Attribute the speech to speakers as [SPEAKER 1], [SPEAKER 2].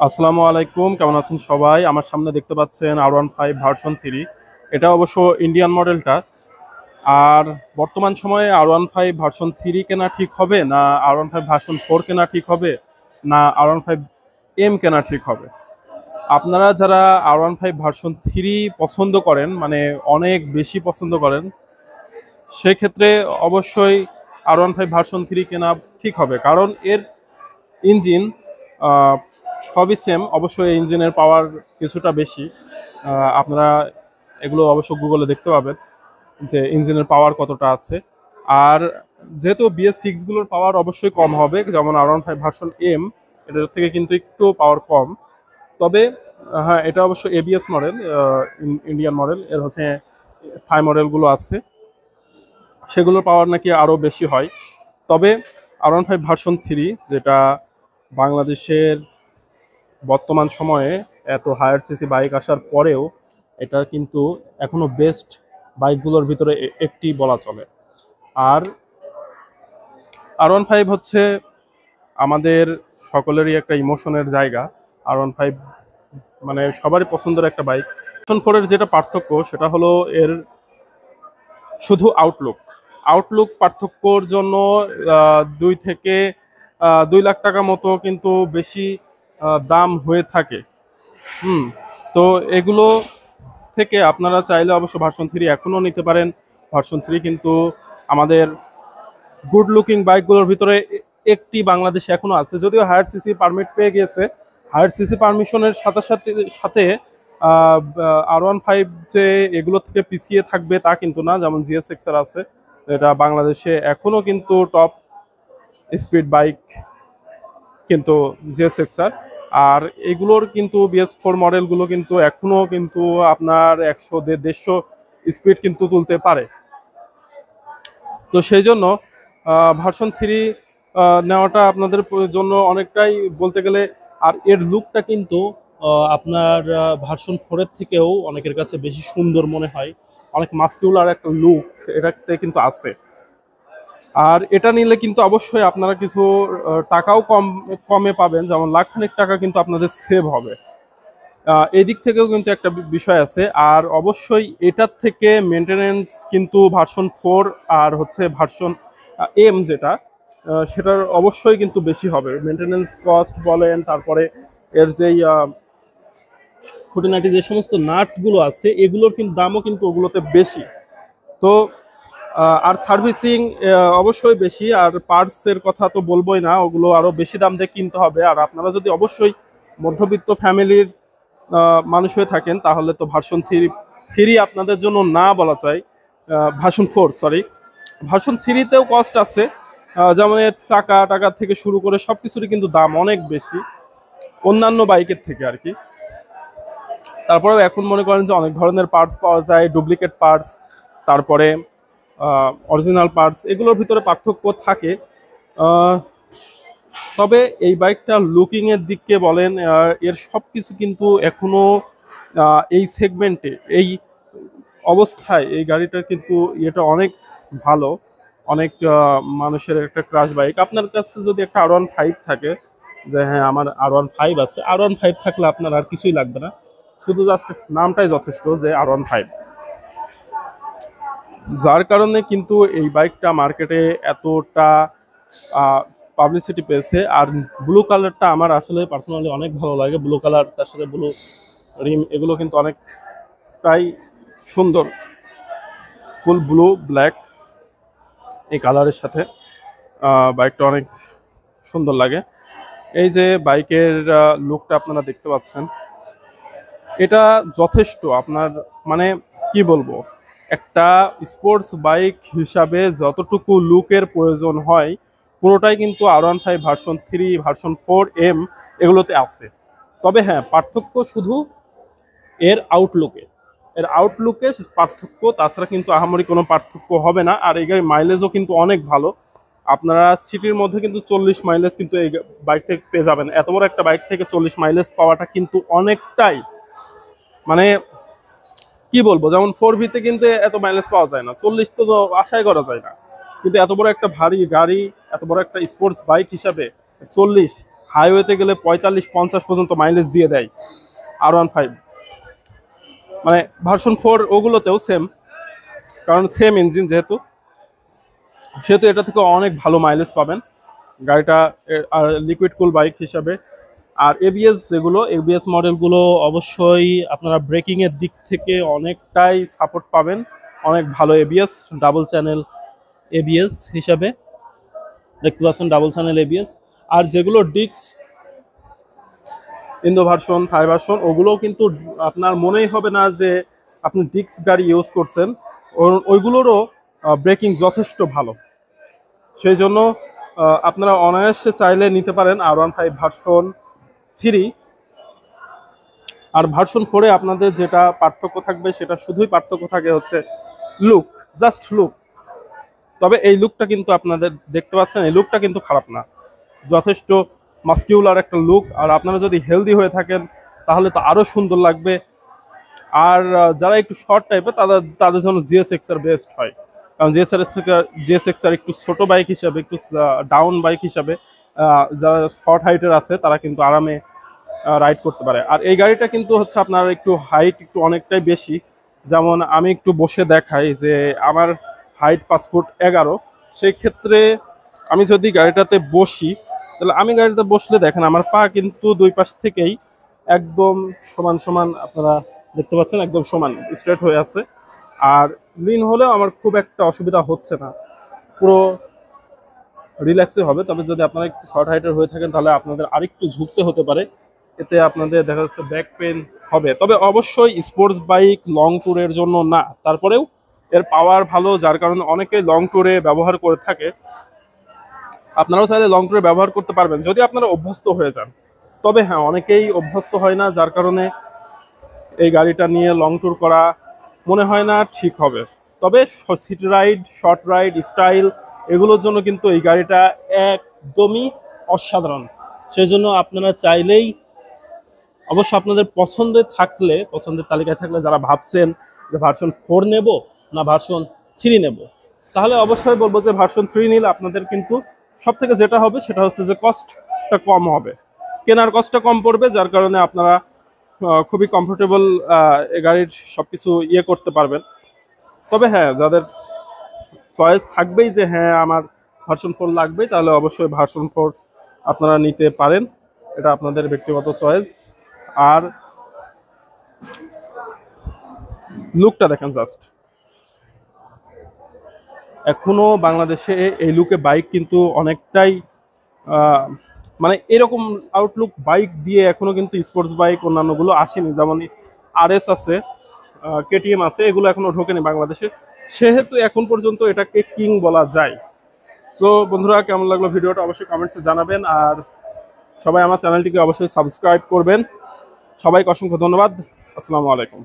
[SPEAKER 1] আসসালামু আলাইকুম, কেমন আছেন সবাই? আমার সামনে দেখতে পাচ্ছেন R15 ভার্সন 3। এটা অবশ্য ইন্ডিয়ান মডেলটা। আর বর্তমান সময়ে R15 ভার্সন 3 কেনা ঠিক হবে, না R15 ভার্সন 4 কেনা ঠিক হবে, না R15M কেনা ঠিক হবে? আপনারা যারা R15 ভার্সন 3 পছন্দ করেন, মানে অনেক বেশি পছন্দ করেন, সেক্ষেত্রে অবশ্যই R15 ভার্সন 3 কেনা ঠিক হবে। কারণ এর ইঞ্জিন সবই সেম, অবশ্যই ইঞ্জিনের পাওয়ার কিছুটা বেশি। আপনারা এগুলো অবশ্য গুগলে দেখতে পাবেন যে ইঞ্জিনের পাওয়ার কতটা আছে। আর যেহেতু BS6 গুলোর পাওয়ার অবশ্যই কম হবে, যেমন R15 ভার্সন M, এটার থেকে কিন্তু একটু পাওয়ার কম। তবে হ্যাঁ, এটা অবশ্য ABS মডেল, ইন্ডিয়ান মডেল। এর হচ্ছে থাই মডেলগুলো আছে, সেগুলোর পাওয়ার নাকি আরও বেশি হয়। তবে R15 ভার্সন 3, যেটা বাংলাদেশের বর্তমান সময়ে এত হায়ার সিসি বাইক আসার পরেও এটা কিন্তু এখনো বেস্ট বাইকগুলোর ভিতরে একটি বলা চলে। আর R15 হচ্ছে আমাদের সকলেরই একটা ইমোশনের জায়গা। R15 মানে সবারই পছন্দের একটা বাইক। ভার্সন 4-এর যেটা পার্থক্য সেটা হলো এর শুধু আউটলুক। আউটলুক পার্থক্যর জন্য 2 লাখ টাকা মতো কিন্তু বেশি দাম হয়ে থাকে। হুম। তো এগুলো থেকে আপনারা চাইলে অবশ্য ভার্সন 3 এখনও নিতে পারেন। ভার্সন 3 কিন্তু আমাদের গুড লুকিং বাইকগুলোর ভিতরে একটি বাংলাদেশে এখনো আছে, যদিও হায়ার সিসি পারমিট পেয়ে গিয়েছে। হায়ার সিসি পারমিশনের সাথে সাথে সাথে R15 যে এগুলো থেকে পিছিয়ে থাকবে তা কিন্তু না। যেমন GSX-R আছে, এটা বাংলাদেশে এখনো কিন্তু টপ স্পিড বাইক, কিন্তু GSX-R। আর এগুলোর কিন্তু BS4 মডেলগুলো কিন্তু এখনো কিন্তু আপনার 100-150 স্পিড কিন্তু তুলতে পারে। তো সেই জন্য ভার্সন 3 নেওয়াটা আপনাদের জন্য অনেকটাই বলতে গেলে। আর এর লুকটা কিন্তু আপনার ভার্সন 4-এর থেকেও অনেকের কাছে বেশি সুন্দর মনে হয়। অনেক মাস্কিউলার একটা লুক এটাতে কিন্তু আছে। আর এটা নিলে কিন্তু অবশ্যই আপনারা কিছু টাকাও কমে পাবেন, যেমন লাখখানেক টাকা কিন্তু আপনাদের সেভ হবে। এই দিক থেকেও কিন্তু একটা বিষয় আছে। আর অবশ্যই এটার থেকে মেনটেনেন্স কিন্তু ভার্সন 4 আর হচ্ছে ভার্সন M যেটা, সেটার অবশ্যই কিন্তু বেশি হবে। মেনটেনেন্স কস্ট বলেন, তারপরে এর যেই খুঁটিনাটি যে সমস্ত নাটগুলো আছে এগুলোর কিন্তু দামও কিন্তু ওগুলোতে বেশি। তো আর সার্ভিসিং অবশ্যই বেশি। আর পার্টসের কথা তো বলবোই না, ওগুলো আরও বেশি দাম দিয়ে কিনতে হবে। আর আপনারা যদি অবশ্যই মধ্যবিত্ত ফ্যামিলির মানুষ হয়ে থাকেন, তাহলে তো ভার্সন 3 আপনাদের জন্য না বলা চাই। ভার্সন 4, সরি, ভার্সন 3-তেও কস্ট আছে। যেমন এর চাকা টাকা থেকে শুরু করে সব কিছুরই কিন্তু দাম অনেক বেশি অন্যান্য বাইকের থেকে আর কি। তারপরেও এখন মনে করেন যে অনেক ধরনের পার্টস পাওয়া যায়, ডুপ্লিকেট পার্টস, তারপরে অরিজিনাল পার্টস, এগুলোর ভিতরে পার্থক্য থাকে। তবে এই বাইকটা লুকিংয়ের দিকে বলেন, এর সব কিছু কিন্তু এখনো এই সেগমেন্টে, এই অবস্থায় এই গাড়িটার কিন্তু এটা অনেক ভালো। অনেক মানুষের একটা ক্রাশ বাইক। আপনার কাছে যদি একটা R15 থাকে, যে হ্যাঁ আমার R15 আছে, R15 থাকলে আপনার আর কিছুই লাগবে না, শুধু জাস্ট নামটাই যথেষ্ট যে R15। যার কারণে কিন্তু এই বাইকটা মার্কেটে এতটা পাবলিসিটি পেয়েছে। আর ব্লু কালারটা আমার আসলে পার্সোনালি অনেক ভালো লাগে। ব্লু কালার, তার সাথে ব্লু রিম, এগুলো কিন্তু অনেকটাই সুন্দর। ফুল ব্লু ব্ল্যাক এই কালারের সাথে বাইকটা অনেক সুন্দর লাগে। এই যে বাইকের লুকটা আপনারা দেখতে পাচ্ছেন, এটা যথেষ্ট আপনার, মানে কি বলবো, একটা স্পোর্টস বাইক হিসাবে যতটুকু লুকের প্রয়োজন হয় পুরোটাই কিন্তু R15 ভার্সন 3 ভার্সন 4M এগুলোতে আছে। তবে হ্যাঁ, পার্থক্য শুধু এর আউটলুকে, পার্থক্য, তাছাড়া কিন্তু আহামরি কোনো পার্থক্য হবে না। আর এই গাড়ির মাইলেজও কিন্তু অনেক ভালো। আপনারা সিটির মধ্যে কিন্তু 40 মাইলেজ কিন্তু এই বাইক থেকে পেয়ে যাবেন। এত বড় একটা বাইক থেকে 40 মাইলেজ পাওয়াটা কিন্তু অনেকটাই, মানে কি বলবো, যেমন 4V-তে কিন্তু এত মাইলেজ পাওয়া যায় না, 40 তো আশাই করা যায় না। কিন্তু এত বড় একটা ভারী গাড়ি, এত বড় একটা স্পোর্টস বাইক হিসাবে 40 হাইওয়েতে গেলে 45-50 পর্যন্ত মাইলেজ দিয়ে দেয় R15। মানে ভার্সন 4 ওগুলোতেও সেম, কারণ সেম ইঞ্জিন যেহেতু, সেহেতু এটা থেকে অনেক ভালো মাইলেজ পাবেন গাড়িটা। আর লিকুইড কুল বাইক হিসাবে। আর এবিএস যেগুলো এবিএস মডেলগুলো অবশ্যই আপনারা ব্রেকিংয়ের দিক থেকে অনেকটাই সাপোর্ট পাবেন, অনেক ভালো এবিএস, ডাবল চ্যানেল এবিএস হিসাবে দেখতে পাচ্ছেন, ডাবল চ্যানেল এবিএস। আর যেগুলো ডিক্স ইন্দো ভার্সন, থাই ভার্সন, ওগুলোও কিন্তু আপনার মনেই হবে না যে আপনি ডিক্স গাড়ি ইউজ করছেন, ওইগুলোরও ব্রেকিং যথেষ্ট ভালো। সেই জন্য আপনারা অনায়াসে চাইলে নিতে পারেন R15 ভার্সন 3। আর ভার্সন 4-এ আপনাদের যেটা পার্থক্য থাকবে সেটা শুধুই পার্থক্য থাকে হচ্ছে লুক, জাস্ট লুক। তবে এই লুকটা কিন্তু আপনাদের দেখতে পাচ্ছেন, এই লুকটা কিন্তু খারাপ না, যথেষ্ট মাস্কিউলার একটা লুক। আর আপনারা যদি হেলদি হয়ে থাকেন তাহলে তো আরও সুন্দর লাগবে। আর যারা একটু শর্ট টাইপের তাদের জন্য GSX-R বেস্ট হয়, কারণ GSX-R একটু ছোট বাইক হিসাবে, একটু ডাউন বাইক হিসাবে যারা শর্ট হাইটের আছে তারা কিন্তু আরামে রাইড করতে পারে। আর এই গাড়িটা কিন্তু হচ্ছে আপনার একটু হাইট একটু অনেকটাই বেশি। যেমন আমি একটু বসে দেখাই যে আমার হাইট 5'11", সেই ক্ষেত্রে আমি যদি গাড়িটাতে বসি, তাহলে আমি গাড়িতে বসলে দেখেন আমার পা কিন্তু দুই পাশ থেকেই একদম সমান সমান, আপনারা দেখতে পাচ্ছেন একদম সমান স্ট্রেট হয়ে আছে। আর লিন হলেও আমার খুব একটা অসুবিধা হচ্ছে না, পুরো রিল্যাক্সে হবে। তবে যদি আপনারা একটু শর্ট হাইটের হয়ে থাকেন তাহলে আপনাদের আরেকটু ঝুঁকতে হতে পারে, এতে আপনাদের দেখা যাচ্ছে ব্যাক পেন হবে। তবে অবশ্যই স্পোর্টস বাইক লং ট্যুরের জন্য না, তারপরেও এর পাওয়ার ভালো, যার কারণে অনেকেই লং ট্যুরে ব্যবহার করে থাকে। আপনারাও চাইলে লং ট্যুরে ব্যবহার করতে পারবেন যদি আপনারা অভ্যস্ত হয়ে যান। তবে হ্যাঁ, অনেকেই অভ্যস্ত হয় না, যার কারণে এই গাড়িটা নিয়ে লং ট্যুর করা মনে হয় না ঠিক হবে। তবে city ride, short ride, style, এগুলোর জন্য কিন্তু এই গাড়িটা একদমই অসাধারণ। সেই জন্য আপনারা চাইলেই অবশ্য আপনাদের পছন্দের তালিকায় থাকলে, যারা ভাবছেন যে ভার্সন 4 নেব না ভার্সন 3 নেব, তাহলে অবশ্যই বলবো যে ভার্সন 3 নিলে আপনাদের কিন্তু সব থেকে যেটা হবে সেটা হচ্ছে যে কস্টটা কম হবে, কেনার কস্টটা কম পড়বে, যার কারণে আপনারা খুবই কমফোর্টেবল গাড়ির সবকিছু করতে পারবেন। তবে হ্যাঁ, যাদের চয়েস থাকবেই যে হ্যাঁ আমার ভার্সন 4 লাগবেই, তাহলে অবশ্যই ভার্সন 4 আপনারা নিতে পারেন, এটা আপনাদের ব্যক্তিগত চয়েস। আর লুকটা দেখেন জাস্ট, এখনো বাংলাদেশে এই লুকে বাইক কিন্তু অনেকটাই মানে এরকম আউটলুক বাইক দিয়ে এখনো কিন্তু স্পোর্টস বাইক অন্যান্যগুলো আসেনি। যেমন RS আছে, KTM আছে, এগুলো এখনো ঢোকেনি বাংলাদেশে, সেহেতু এখন পর্যন্ত এটাকে কিং বলা যায়। তো বন্ধুরা, কেমন লাগলো ভিডিওটা অবশ্যই কমেন্টসে জানাবেন। আর সবাই আমার চ্যানেলটিকে অবশ্যই সাবস্ক্রাইব করবেন। সবাইকে অসংখ্য ধন্যবাদ। আসসালামু আলাইকুম।